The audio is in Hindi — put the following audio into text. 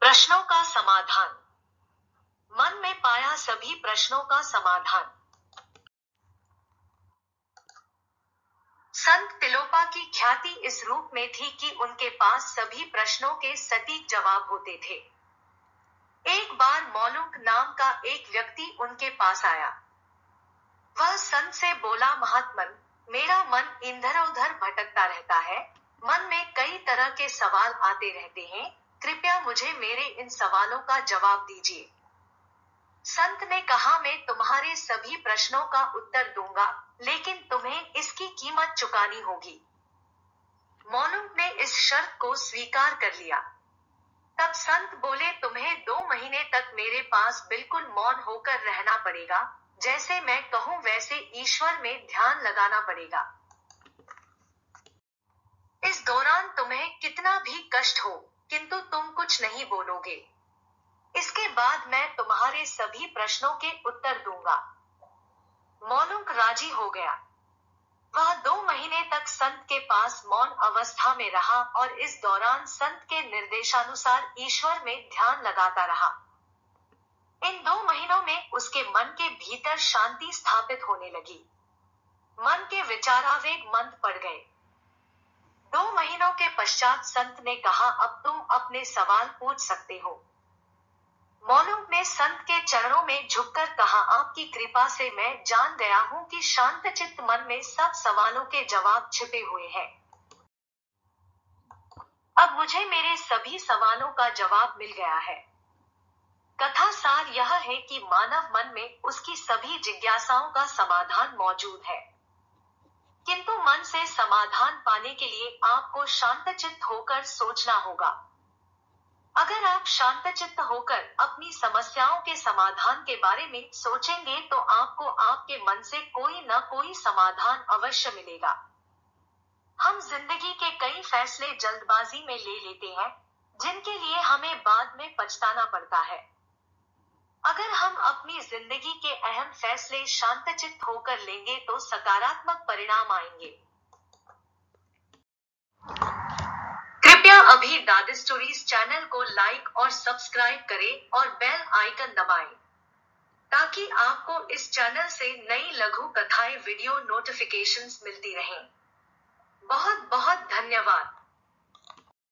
प्रश्नों का समाधान। मन में पाया सभी प्रश्नों का समाधान। संत तिलोपा की ख्याति इस रूप में थी कि उनके पास सभी प्रश्नों के सटीक जवाब होते थे। एक बार मौलुंक नाम का एक व्यक्ति उनके पास आया। वह संत से बोला, महात्मन, मेरा मन इधर उधर भटकता रहता है। मन में कई तरह के सवाल आते रहते हैं। कृपया मुझे मेरे इन सवालों का जवाब दीजिए। संत ने कहा, मैं तुम्हारे सभी प्रश्नों का उत्तर दूंगा, लेकिन तुम्हें इसकी कीमत चुकानी होगी। मौलुंक ने इस शर्त को स्वीकार कर लिया। तब संत बोले, तुम्हें 2 महीने तक मेरे पास बिल्कुल मौन होकर रहना पड़ेगा। जैसे मैं कहूँ वैसे ईश्वर में ध्यान लगाना पड़ेगा। इस दौरान तुम्हें कितना भी कष्ट हो, किंतु तुम कुछ नहीं बोलोगे। इसके बाद मैं तुम्हारे सभी प्रश्नों के उत्तर दूंगा। मौलुंक राजी हो गया। वह 2 महीने तक संत के पास मौन अवस्था में रहा और इस दौरान संत के निर्देशानुसार ईश्वर में ध्यान लगाता रहा। इन 2 महीनों में उसके मन के भीतर शांति स्थापित होने लगी। मन के विचारावेग मंद पड़ गए। 2 महीनों के पश्चात संत ने कहा, अब तुम अपने सवाल पूछ सकते हो। मौलुंक ने संत के चरणों में झुककर कहा, आपकी कृपा से मैं जान गया हूँ कि शांतचित्त मन में सब सवालों के जवाब छिपे हुए हैं। अब मुझे मेरे सभी सवालों का जवाब मिल गया है। कथा सार यह है कि मानव मन में उसकी सभी जिज्ञासाओं का समाधान मौजूद है, किंतु मन से समाधान पाने के लिए आपको शांतचित्त होकर सोचना होगा। अगर आप शांतचित्त होकर अपनी समस्याओं के समाधान के बारे में सोचेंगे तो आपको आपके मन से कोई न कोई समाधान अवश्य मिलेगा। हम जिंदगी के कई फैसले जल्दबाजी में ले लेते हैं, जिनके लिए हमें बाद में पछताना पड़ता है। अगर हम अपनी जिंदगी के अहम फैसले शांतचित्त होकर लेंगे तो सकारात्मक परिणाम आएंगे। कृपया अभी दादी स्टोरीज चैनल को लाइक और सब्सक्राइब करें और बेल आइकन दबाएं, ताकि आपको इस चैनल से नई लघु कथाएं वीडियो नोटिफिकेशंस मिलती रहें। बहुत बहुत धन्यवाद।